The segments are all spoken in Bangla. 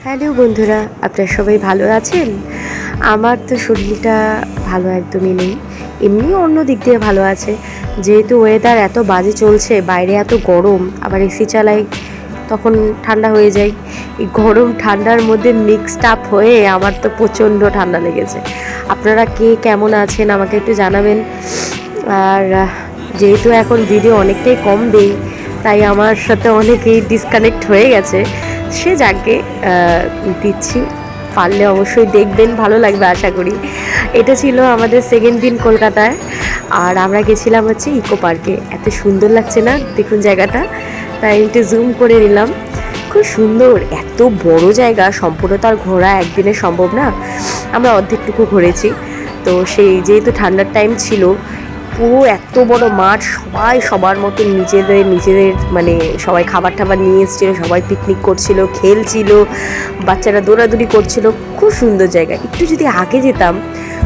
হ্যালো বন্ধুরা, আপনারা সবাই ভালো আছেন? আমার তো শরীরটা ভালো একদমই নেই। এমনি অন্য দিক দিয়ে ভালো আছে। যেহেতু ওয়েদার এত বাজে চলছে, বাইরে এত গরম, আবার এসি চালাই, তখন ঠান্ডা হয়ে যায়। এই গরম ঠান্ডার মধ্যে মিক্সড আপ হয়ে আমার তো প্রচণ্ড ঠান্ডা লেগেছে। আপনারা কে কেমন আছেন আমাকে একটু জানাবেন। আর যেহেতু এখন ভিডিও অনেকটাই কম দেই, তাই আমার সাথে অনেকেই ডিসকানেক্ট হয়ে গেছে। সে যাকে দিচ্ছি, পারলে অবশ্যই দেখবেন, ভালো লাগবে আশা করি। এটা ছিল আমাদের সেকেন্ড দিন কলকাতায়, আর আমরা গেছিলাম হচ্ছে ইকো পার্কে। এত সুন্দর লাগছে না দেখুন জায়গাটা, তাই একটু জুম করে নিলাম। খুব সুন্দর, এত বড় জায়গা, সম্পূর্ণ তার ঘোরা একদিনে সম্ভব না। আমরা অর্ধেকটুকু ঘুরেছি। তো সেই যেহেতু ঠান্ডার টাইম ছিল, পুরো এত বড় মাঠ, সবাই সবার মতো নিজেদের মানে সবাই খাবার টাবার নিয়ে এসেছিলো, সবাই পিকনিক করছিল, খেলছিল, বাচ্চারা দৌড়াদৌড়ি করছিল। খুব সুন্দর জায়গা। একটু যদি আগে যেতাম,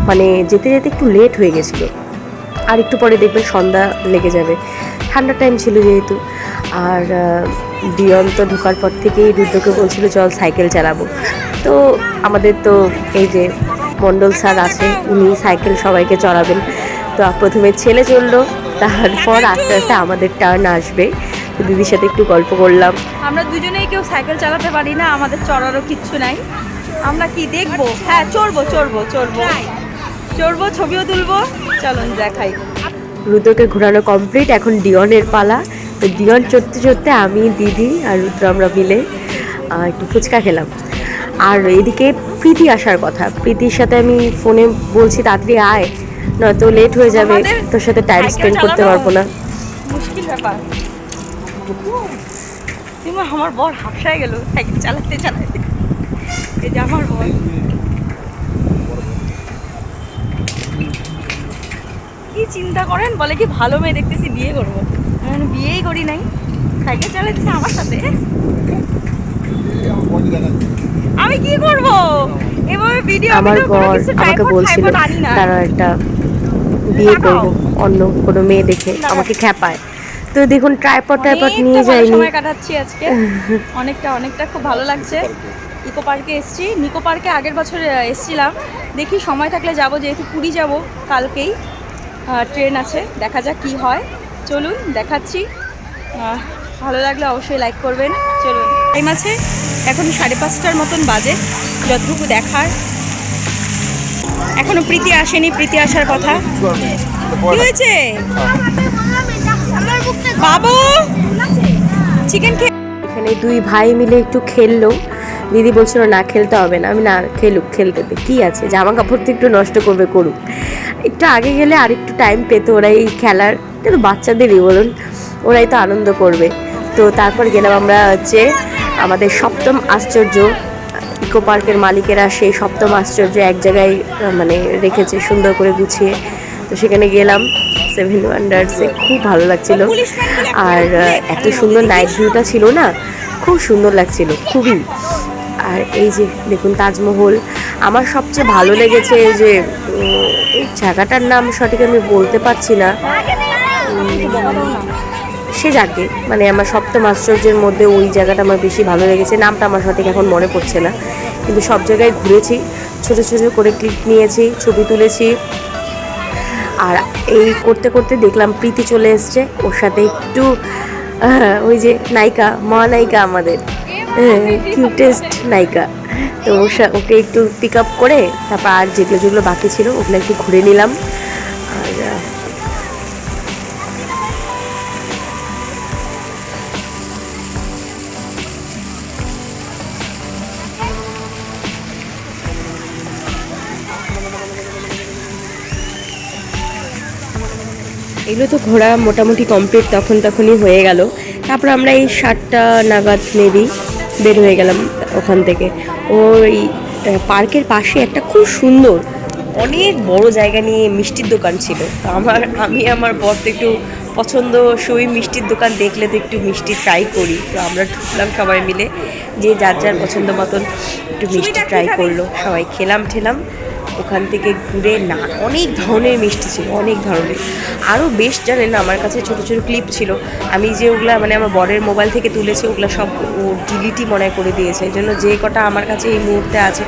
মানে যেতে যেতে একটু লেট হয়ে গেছিলো, আর একটু পরে দেখবেন সন্ধ্যা লেগে যাবে, ঠান্ডার টাইম ছিল যেহেতু। আর দিয়ন্ত ঢোকার পর থেকেই রুদ্রকে বলছিল চল সাইকেল চালাবো। তো আমাদের তো এই যে মণ্ডল স্যার আছে, উনি সাইকেল সবাইকে চড়াবেন। তো প্রথমে ছেলে চললো, তারপর আস্তে আস্তে আমাদের টার্ন আসবে। তো দিদির সাথে একটু গল্প করলাম। আমরা দুজনেই কেউ সাইকেল চালাতে পারি না, আমাদের চড়ারও কিচ্ছু নাই। আমরা কি দেখবো? হ্যাঁ, চড়বো, ছবিও তুলবো। চলুন দেখাই। রুদ্রকে ঘোরানো কমপ্লিট, এখন ডিয়নের পালা। তো ডিয়ন চড়তে চড়তে আমি, দিদি আর রুদ্র আমরা মিলে একটু ফুচকা খেলাম। আর এদিকে প্রীতি আসার কথা, প্রীতির সাথে আমি ফোনে বলছি তাড়াতাড়ি আয়, নয়তো লেট হয়ে যাবে, তোর সাথে টাইম স্পেন্ড করতে পারবো না। মুশকিল ব্যাপার। তুমি আমার বর হাফসায় গেল সাইকেল চালাতে চালাতে। এই যে আমার বর, কি চিন্তা করেন, বলে কি ভালো মেয়ে দেখতেছি বিয়ে করবো। আমি বিয়েই করি নাই, সাইকেল চালাচ্ছি আমার সাথে। আমি কি করব এভাবে ভিডিও? আমার বর আমাকে বলছিল তারা একটা বিয়ে করবো অন্য কোনো মেয়ে দেখে, আমাকে খ্যাপায়। তো দেখুন ট্রাইপড নিয়ে যাইনি। সময় কাটাচ্ছি আজকে, অনেকটা খুব ভালো লাগছে। ইকো পার্কে এসেছি, নিকো পার্কে আগের বছর এসেছিলাম। দেখি সময় থাকলে যাব, যেহেতু পুরী যাব কালকেই, ট্রেন আছে, দেখা যাক কি হয়। চলুন দেখাচ্ছি। ভালো লাগলে অবশ্যই লাইক করবেন। চলুন, টাইম আছে এখন 5:30টার মতন বাজে, যতটুকু দেখার। এখনো প্রীতি আসেনি, প্রীতি আসার কথা। কি হয়েছে বাবু? চিকেন খেয়ে এখানে দুই ভাই মিলে একটু খেললো। দিদি বলছিল না খেলতে হবে না, আমি না খেলুক, খেলতে দে, কী আছে, জামা কাপড় তো একটু নষ্ট করবে, করুক। একটু আগে গেলে আর একটু টাইম পেতো ওরা এই খেলার। কিন্তু বাচ্চাদেরই বলুন, ওরাই তো আনন্দ করবে। তো তারপর গেলাম আমরা হচ্ছে আমাদের সপ্তম আশ্চর্য। ইকো পার্কের মালিকেরা সেই সপ্তম আশ্চর্য এক জায়গায় মানে রেখেছে সুন্দর করে গুছিয়ে। তো সেখানে গেলাম, 7 ওয়ান্ডার্সে, খুব ভালো লাগছিল। আর এত সুন্দর নাইট ভিউটা ছিল না, খুব সুন্দর লাগছিল খুবই। আর এই যে দেখুন তাজমহল, আমার সবচেয়ে ভালো লেগেছে যে জায়গাটার নাম সঠিক আমি বলতে পারছি না, সে যাকে মানে আমার সপ্তম আশ্চর্যের মধ্যে ওই জায়গাটা আমার বেশি ভালো লেগেছে। নামটা আমার সঠিক এখন মনে পড়ছে না, কিন্তু সব জায়গায় ঘুরেছি, ছোটো ছোটো করে ক্লিপ নিয়েছি, ছবি তুলেছি। আর এই করতে করতে দেখলাম প্রীতি চলে এসছে, ওর সাথে একটু ওই যে নায়িকা, মহানায়িকা আমাদের, কিউটেস্ট নায়িকা। তো ওকে একটু পিক আপ করে তারপর আর যেগুলো বাকি ছিল ওগুলো একটু ঘুরে নিলাম। আর এগুলো তো ঘোরা মোটামুটি কমপ্লিট তখনই হয়ে গেল। তারপর আমরা এই 7টা নাগাদ মেবি বের হয়ে গেলাম ওখান থেকে। ওই পার্কের পাশে একটা খুব সুন্দর অনেক বড় জায়গা নিয়ে মিষ্টির দোকান ছিল। তো আমি আমার বর তো একটু পছন্দসই মিষ্টির দোকান দেখলে তো একটু মিষ্টি ট্রাই করি। তো আমরা ঢুকলাম সবাই মিলে, যে যার যার পছন্দ মতন একটু মিষ্টি ট্রাই করলো, সবাই খেলাম ঠেলাম। ওখান থেকে ঘুরে না অনেক ধরনের মিষ্টি ছিল, অনেক ধরনের। আরও বেশ জানেন আমার কাছে ছোটো ছোটো ক্লিপ ছিল, আমি যে ওগুলা মানে আমার বরের মোবাইল থেকে তুলেছি ওগুলো সব ও ডিলিটই মনে করে দিয়েছে, এই জন্য যে কটা আমার কাছে এই মুহূর্তে আছে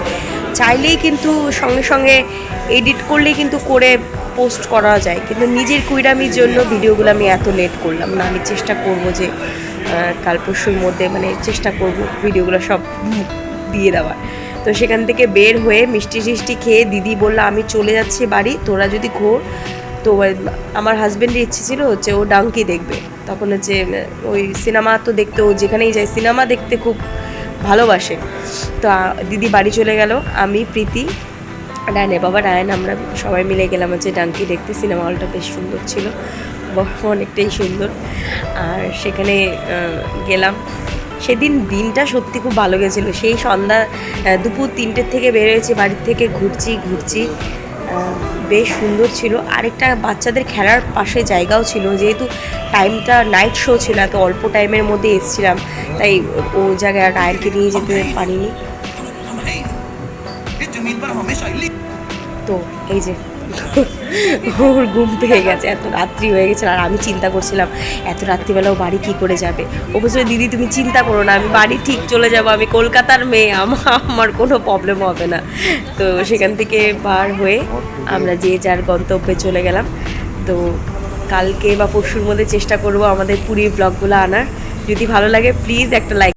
চাইলেই কিন্তু সঙ্গে সঙ্গে এডিট করলেই কিন্তু করে পোস্ট করা যায়, কিন্তু নিজের কুইরামির জন্য ভিডিওগুলো আমি এত লেট করলাম না। আমি চেষ্টা করব যে কাল পরশুর মধ্যে মানে চেষ্টা করব ভিডিওগুলো সব দিয়ে দেওয়ার। তো সেখান থেকে বের হয়ে মিষ্টি টিষ্টি খেয়ে দিদি বললো আমি চলে যাচ্ছি বাড়ি, তোরা যদি ঘোর। তো আমার হাজব্যান্ডের ইচ্ছে ছিল হচ্ছে ও ডাঙ্কি দেখবে, তখন হচ্ছে ওই সিনেমা তো দেখতে ও যেখানেই যায় সিনেমা দেখতে খুব ভালোবাসে। তো দিদি বাড়ি চলে গেল, আমি প্রীতি রায়নের বাবা রায়ন আমরা সবাই মিলে গেলাম হচ্ছে ডাঙ্কি দেখতে। সিনেমা হলটা বেশ সুন্দর ছিল, অনেকটাই সুন্দর। আর সেখানে গেলাম, সেদিন দিনটা সত্যি খুব ভালো গেছিলো। সেই সন্ধ্যা দুপুর 3টে থেকে বেরোয়েছি বাড়ির থেকে, ঘুরছি বেশ সুন্দর ছিল। আরেকটা বাচ্চাদের খেলার পাশে জায়গাও ছিল, যেহেতু টাইমটা নাইট শো ছিল, এত অল্প টাইমের মধ্যে এসেছিলাম তাই ও জায়গায় রায়নকে নিয়ে যেতে পারিনি। তো এই যে ওর ঘুম পেয়ে গেছে, এত রাত্রি হয়ে গেছে। আর আমি চিন্তা করছিলাম এত রাত্রিবেলাও বাড়ি কি করে যাবে। ও বলছিল দিদি তুমি চিন্তা করো না, আমি বাড়ি ঠিক চলে যাব, আমি কলকাতার মেয়ে, আমার কোনো প্রবলেম হবে না। তো সেখান থেকে বার হয়ে আমরা যে যার গন্তব্যে চলে গেলাম। তো কালকে বা পরশুর মধ্যে চেষ্টা করব আমাদের পুরীর ব্লগগুলো আনার। যদি ভালো লাগে প্লিজ একটা লাইক